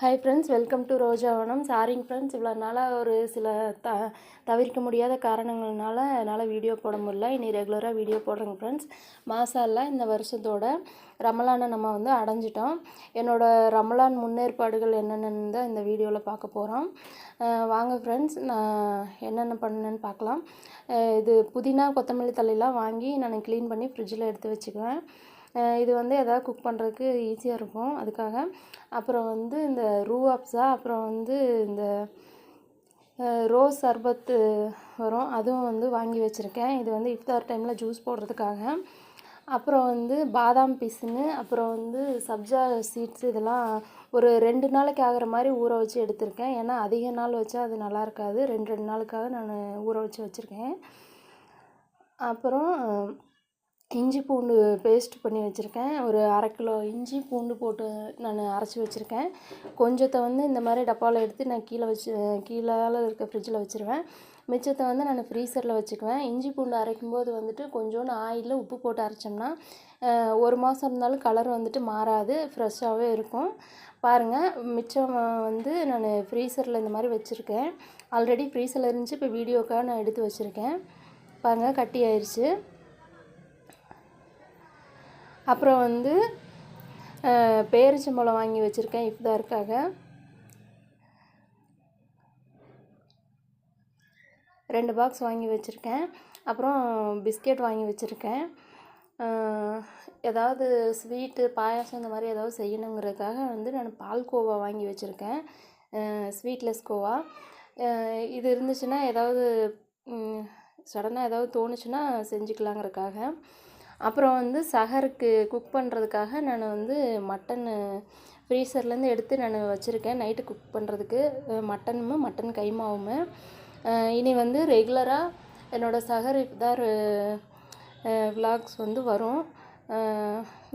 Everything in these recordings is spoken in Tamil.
Hi friends, welcome to Rojavanam. சாரிங்க ஃப்ரெண்ட்ஸ், இவ்வளோ நாளாக ஒரு சில தவிர்க்க முடியாத காரணங்கள்னால என்னால் வீடியோ போட முடியல. இனி ரெகுலராக வீடியோ போடுறேங்க ஃப்ரெண்ட்ஸ். மாசால்லா இந்த வருஷத்தோட ரமலானை நம்ம அடைஞ்சிட்டோம். என்னோடய ரமலான் முன்னேற்பாடுகள் என்னென்னு தான் இந்த வீடியோவில் பார்க்க போகிறோம். வாங்க ஃப்ரெண்ட்ஸ், நான் என்னென்ன பண்ணேன்னு பார்க்கலாம். இது புதினா கொத்தமல்லி தழையெல்லாம் வாங்கி நான் க்ளீன் பண்ணி ஃப்ரிட்ஜில் எடுத்து வச்சுக்குவேன். இது எதாவது குக் பண்ணுறதுக்கு ஈஸியாக இருக்கும், அதுக்காக. அப்புறம் இந்த ரூஅப்ஸா, அப்புறம் இந்த ரோஸ் சர்பத்து வரும், அதுவும் வாங்கி வச்சுருக்கேன். இது இஃப்தார் டைமில் ஜூஸ் போடுறதுக்காக. அப்புறம் பாதாம் பிசின்னு, அப்புறம் சப்ஜா சீட்ஸ், இதெல்லாம் ஒரு 2 நாளைக்கு ஆகிற மாதிரி ஊற வச்சு எடுத்திருக்கேன். ஏன்னா அதிக நாள் வச்சா அது நல்லா இருக்காது. 2 நாளுக்காக நான் ஊற வச்சு வச்சுருக்கேன். அப்புறம் இஞ்சி பூண்டு பேஸ்ட் பண்ணி வச்சுருக்கேன். ஒரு 1/2 கிலோ இஞ்சி பூண்டு போட்டு நான் அரைச்சி வச்சுருக்கேன். கொஞ்சத்தை இந்த மாதிரி டப்பாவில் எடுத்து நான் கீழே இருக்க ஃப்ரிட்ஜில் வச்சுருவேன். மிச்சத்தை நான் ஃப்ரீசரில் வச்சுக்குவேன். இஞ்சி பூண்டு அரைக்கும்போது கொஞ்சோண்டு ஆயிலில் உப்பு போட்டு அரைச்சோம்னா 1 மாதம் இருந்தாலும் கலர் மாறாது, ஃப்ரெஷ்ஷாகவே இருக்கும். பாருங்கள், மிச்சம் நான் ஃப்ரீசரில் இந்த மாதிரி வச்சுருக்கேன். ஆல்ரெடி ஃப்ரீசரில் இருந்துச்சு, இப்போ வீடியோக்காக நான் எடுத்து வச்சுருக்கேன். பாருங்கள், கட்டி ஆயிடுச்சு. அப்புறம் பேரிச்சம்பழம் வாங்கி வச்சுருக்கேன் இஃப்தாருக்காக. 2 பாக்ஸ் வாங்கி வச்சுருக்கேன். அப்புறம் பிஸ்கெட் வாங்கி வச்சுருக்கேன். ஏதாவது ஸ்வீட்டு, பாயாசம் இந்த மாதிரி ஏதாவது செய்யணுங்கிறதுக்காக நான் பால்கோவா வாங்கி வச்சுருக்கேன், ஸ்வீட்லெஸ் கோவா. இது இருந்துச்சுன்னா ஏதாவது சடனாக ஏதாவது தோணுச்சுன்னா செஞ்சுக்கலாங்கிறதுக்காக. அப்புறம் சஹருக்கு குக் பண்ணுறதுக்காக நான் மட்டனு ஃப்ரீசர்லேருந்து எடுத்து நான் வச்சுருக்கேன் நைட்டு குக் பண்ணுறதுக்கு. மட்டன் கைமாவும். இனி ரெகுலராக என்னோடய சஹர் இஃப்தார் விலாக்ஸ் வரும்.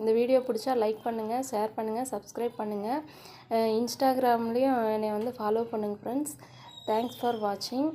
இந்த வீடியோ பிடிச்சா லைக் பண்ணுங்கள், ஷேர் பண்ணுங்கள், சப்ஸ்கிரைப் பண்ணுங்கள். இன்ஸ்டாகிராம்லேயும் என்னை ஃபாலோ பண்ணுங்கள் ஃப்ரெண்ட்ஸ். தேங்க்ஸ் ஃபார் வாட்சிங்.